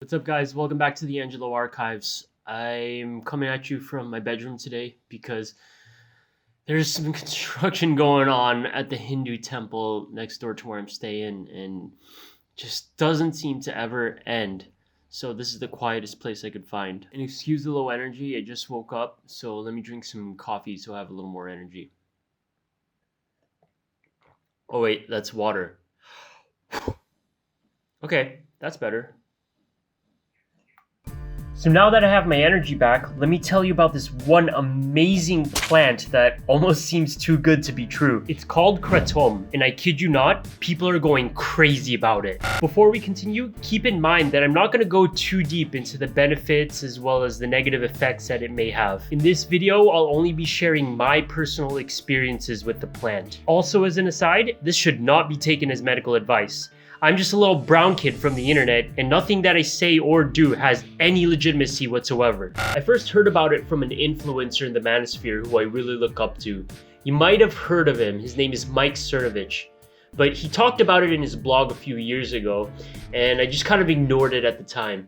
What's up, guys? Welcome back to the Angelo Archives. I'm coming at you from my bedroom today because there's some construction going on at the Hindu temple next door to where I'm staying and just doesn't seem to ever end. So this is the quietest place I could find. And excuse the low energy, I just woke up, so let me drink some coffee so I have a little more energy. Oh wait, that's water. Okay, that's better. So now that I have my energy back, let me tell you about this one amazing plant that almost seems too good to be true. It's called kratom, and I kid you not, people are going crazy about it. Before we continue, keep in mind that I'm not going to go too deep into the benefits as well as the negative effects that it may have. In this video, I'll only be sharing my personal experiences with the plant. Also, as an aside, this should not be taken as medical advice. I'm just a little brown kid from the internet, and nothing that I say or do has any legitimacy whatsoever. I first heard about it from an influencer in the manosphere who I really look up to. You might have heard of him. His name is Mike Cernovich. But he talked about it in his blog a few years ago, and I just kind of ignored it at the time.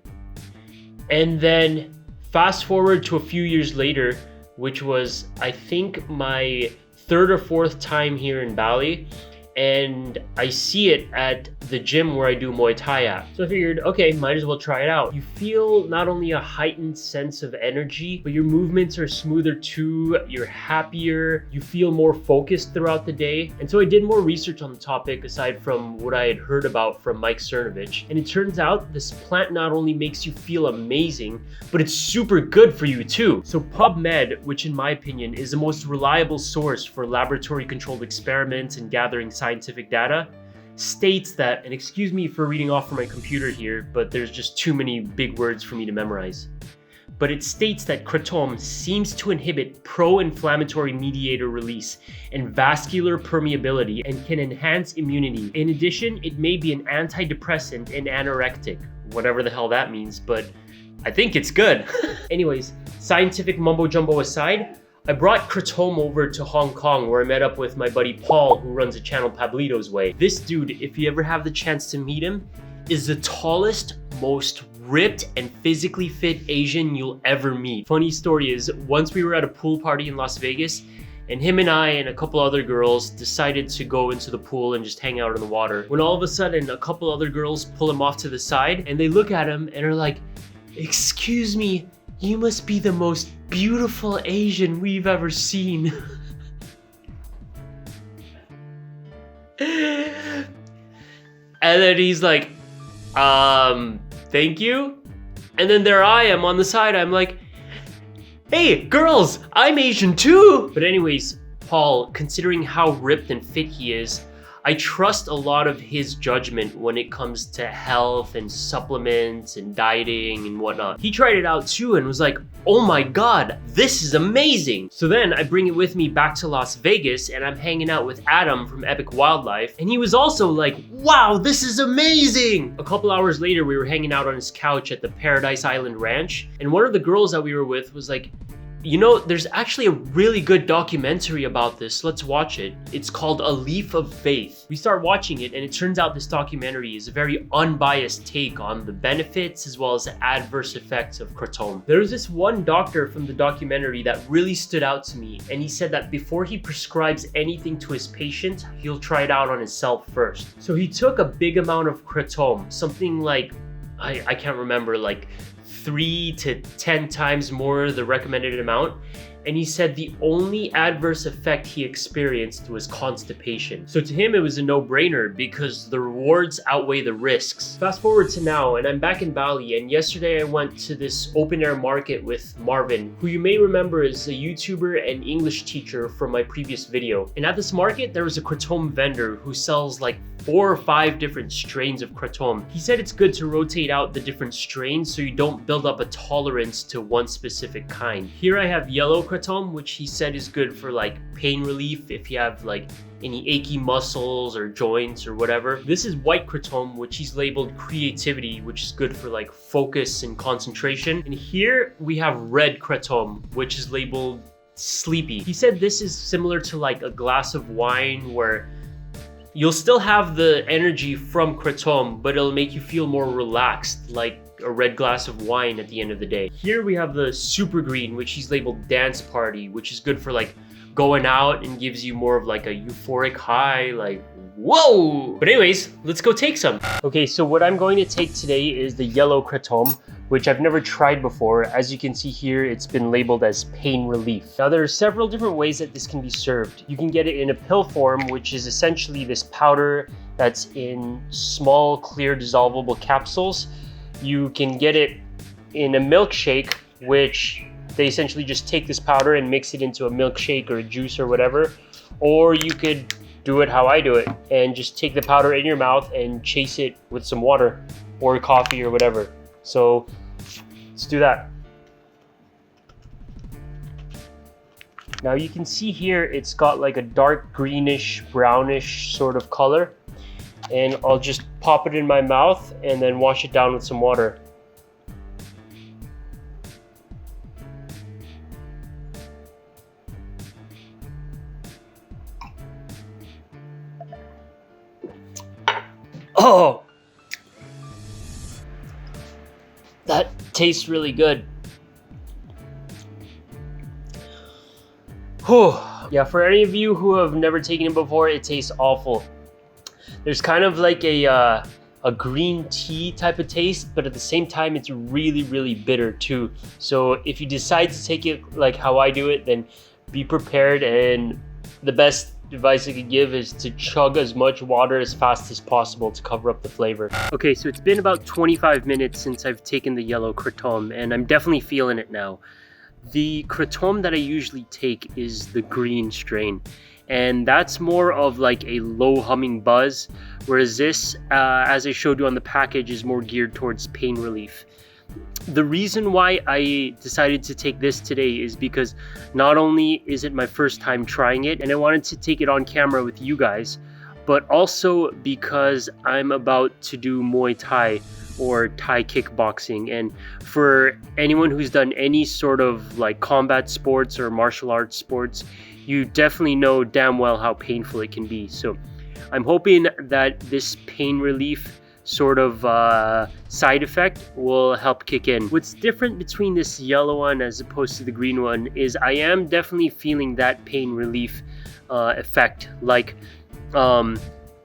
And then fast forward to a few years later, which was, I think, my third or fourth time here in Bali, and I see it at the gym where I do Muay Thai at. So I figured, okay, might as well try it out. You feel not only a heightened sense of energy, but your movements are smoother too, you're happier, you feel more focused throughout the day. And so I did more research on the topic aside from what I had heard about from Mike Cernovich. And it turns out this plant not only makes you feel amazing, but it's super good for you too. So PubMed, which in my opinion is the most reliable source for laboratory controlled experiments and gathering scientific data, states that, and excuse me for reading off from my computer here, but there's just too many big words for me to memorize. But it states that kratom seems to inhibit pro-inflammatory mediator release and vascular permeability and can enhance immunity. In addition, it may be an antidepressant and anorectic, whatever the hell that means, but I think it's good. Anyways, scientific mumbo jumbo aside, I brought kratom over to Hong Kong where I met up with my buddy Paul, who runs a channel Pablito's Way. This dude, if you ever have the chance to meet him, is the tallest, most ripped and physically fit Asian you'll ever meet. Funny story is, once we were at a pool party in Las Vegas, and him and I and a couple other girls decided to go into the pool and just hang out in the water. When all of a sudden, a couple other girls pull him off to the side and they look at him and are like, "Excuse me, you must be the most beautiful Asian we've ever seen." And then he's like, thank you. And then there I am on the side. I'm like, hey, girls, I'm Asian too. But anyways, Paul, considering how ripped and fit he is, I trust a lot of his judgment when it comes to health and supplements and dieting and whatnot. He tried it out too and was like, oh my God, this is amazing. So then I bring it with me back to Las Vegas and I'm hanging out with Adam from Epic Wildlife. And he was also like, wow, this is amazing. A couple hours later, we were hanging out on his couch at the Paradise Island Ranch. And one of the girls that we were with was like, you know, there's actually a really good documentary about this. Let's watch it. It's called A Leaf of Faith. We start watching it and it turns out this documentary is a very unbiased take on the benefits as well as the adverse effects of kratom. There was this one doctor from the documentary that really stood out to me, and he said that before he prescribes anything to his patient, he'll try it out on himself first. So he took a big amount of kratom, something like, I can't remember, like 3 to 10 times more the recommended amount. And he said the only adverse effect he experienced was constipation. So to him, it was a no-brainer because the rewards outweigh the risks. Fast forward to now, and I'm back in Bali, and yesterday I went to this open-air market with Marvin, who you may remember is a YouTuber and English teacher from my previous video. And at this market, there was a kratom vendor who sells like 4 or 5 different strains of kratom. He said it's good to rotate out the different strains so you don't build up a tolerance to one specific kind. Here I have yellow kratom, which he said is good for like pain relief if you have like any achy muscles or joints or whatever. This is white kratom, which he's labeled creativity, which is good for like focus and concentration. And here we have red kratom, which is labeled sleepy. He said this is similar to like a glass of wine where you'll still have the energy from kratom, but it'll make you feel more relaxed, like a red glass of wine at the end of the day. Here we have the super green, which is labeled dance party, which is good for like going out and gives you more of like a euphoric high, like whoa. But anyways, let's go take some. Okay, so what I'm going to take today is the yellow kratom, which I've never tried before. As you can see here, it's been labeled as pain relief. Now there are several different ways that this can be served. You can get it in a pill form, which is essentially this powder that's in small, clear, dissolvable capsules. You can get it in a milkshake, which they essentially just take this powder and mix it into a milkshake or a juice or whatever. Or you could do it how I do it and just take the powder in your mouth and chase it with some water or coffee or whatever. So let's do that. Now you can see here it's got like a dark greenish, brownish sort of color. And I'll just pop it in my mouth and then wash it down with some water. Oh! That tastes really good. Whew. Yeah, for any of you who have never taken it before, it tastes awful. There's kind of like a green tea type of taste, but at the same time, it's really, really bitter too. So if you decide to take it like how I do it, then be prepared. And the best advice I could give is to chug as much water as fast as possible to cover up the flavor. Okay, so it's been about 25 minutes since I've taken the yellow kratom, and I'm definitely feeling it now. The kratom that I usually take is the green strain, and that's more of like a low humming buzz, whereas this, as I showed you on the package, is more geared towards pain relief. The reason why I decided to take this today is because not only is it my first time trying it, and I wanted to take it on camera with you guys, but also because I'm about to do Muay Thai or Thai kickboxing. And for anyone who's done any sort of like combat sports or martial arts sports, you definitely know damn well how painful it can be. So I'm hoping that this pain relief sort of side effect will help kick in. What's different between this yellow one as opposed to the green one is I am definitely feeling that pain relief effect. Like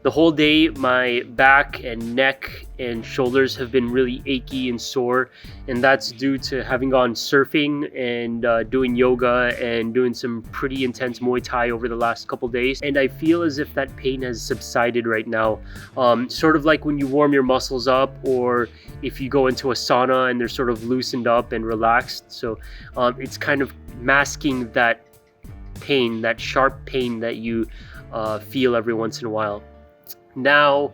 the whole day, my back and neck and shoulders have been really achy and sore, and that's due to having gone surfing and doing yoga and doing some pretty intense Muay Thai over the last couple days. And I feel as if that pain has subsided right now. Sort of like when you warm your muscles up, or if you go into a sauna and they're sort of loosened up and relaxed. So it's kind of masking that pain, that sharp pain that you feel every once in a while. Now,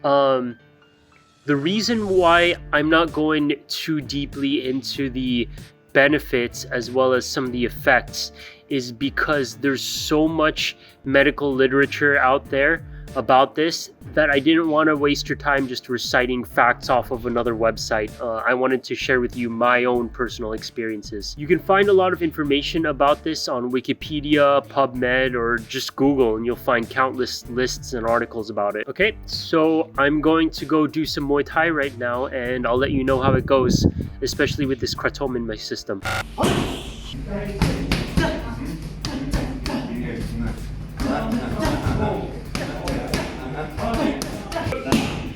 the reason why I'm not going too deeply into the benefits as well as some of the effects is because there's so much medical literature out there about this that I didn't want to waste your time just reciting facts off of another website. I wanted to share with you my own personal experiences. You can find a lot of information about this on Wikipedia, PubMed, or just Google, and you'll find countless lists and articles about it. Okay, so I'm going to go do some Muay Thai right now, and I'll let you know how it goes, especially with this kratom in my system.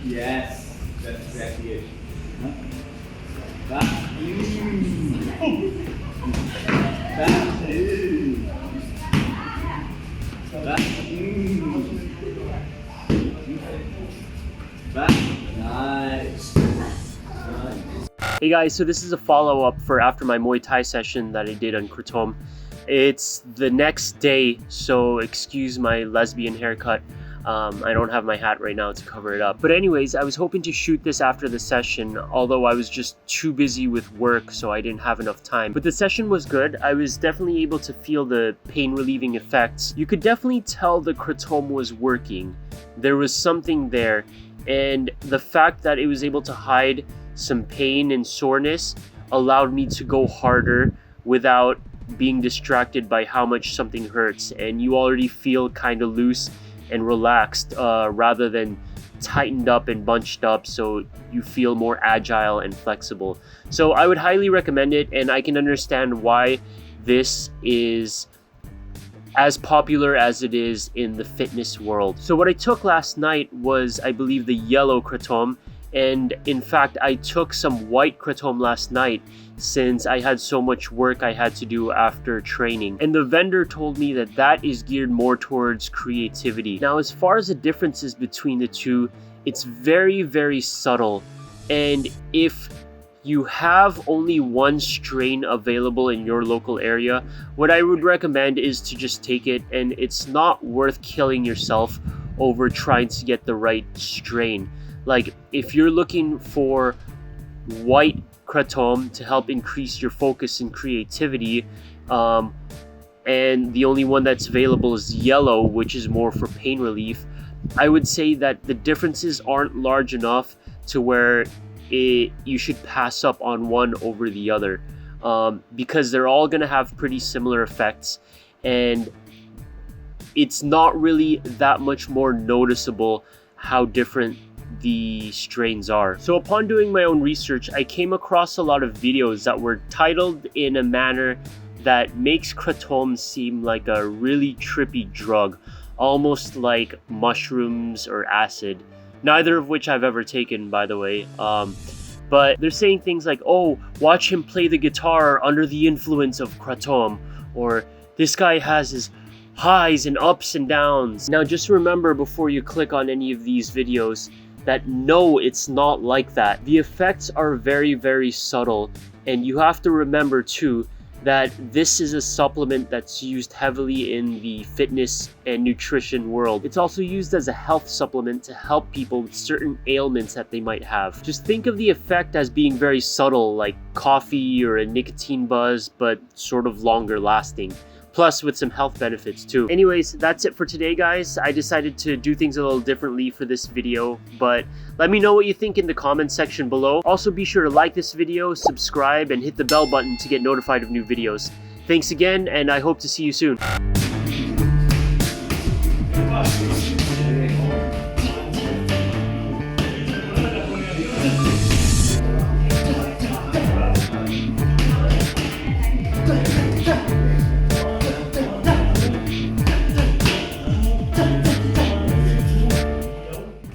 Yes, that's exactly it. Nice. Hey guys, so this is a follow-up for after my Muay Thai session that I did on kratom. It's the next day, so excuse my lesbian haircut. I don't have my hat right now to cover it up. But anyways, I was hoping to shoot this after the session, although I was just too busy with work, so I didn't have enough time. But the session was good. I was definitely able to feel the pain relieving effects. You could definitely tell the kratom was working. There was something there, and the fact that it was able to hide some pain and soreness allowed me to go harder without being distracted by how much something hurts, and you already feel kind of loose and relaxed rather than tightened up and bunched up so you feel more agile and flexible. So I would highly recommend it, and I can understand why this is as popular as it is in the fitness world. So what I took last night was, I believe, the yellow kratom, and in fact I took some white kratom last night since I had so much work I had to do after training, and the vendor told me that that is geared more towards creativity. Now, as far as the differences between the two, it's very, very subtle, and if you have only one strain available in your local area, what I would recommend is to just take it, and it's not worth killing yourself over trying to get the right strain. Like, if you're looking for white kratom to help increase your focus and creativity, and the only one that's available is yellow, which is more for pain relief, I would say that the differences aren't large enough to where you should pass up on one over the other, because they're all going to have pretty similar effects, and it's not really that much more noticeable how different the strains are. So upon doing my own research, I came across a lot of videos that were titled in a manner that makes kratom seem like a really trippy drug, almost like mushrooms or acid, neither of which I've ever taken, by the way. But they're saying things like, oh, watch him play the guitar under the influence of kratom, or this guy has his highs and ups and downs. Now, just remember before you click on any of these videos that no, it's not like that. The effects are very, very subtle, and you have to remember too that this is a supplement that's used heavily in the fitness and nutrition world. It's also used as a health supplement to help people with certain ailments that they might have. Just think of the effect as being very subtle, like coffee or a nicotine buzz, but sort of longer lasting. Plus with some health benefits too. Anyways, that's it for today, guys. I decided to do things a little differently for this video, but let me know what you think in the comments section below. Also, be sure to like this video, subscribe, and hit the bell button to get notified of new videos. Thanks again, and I hope to see you soon.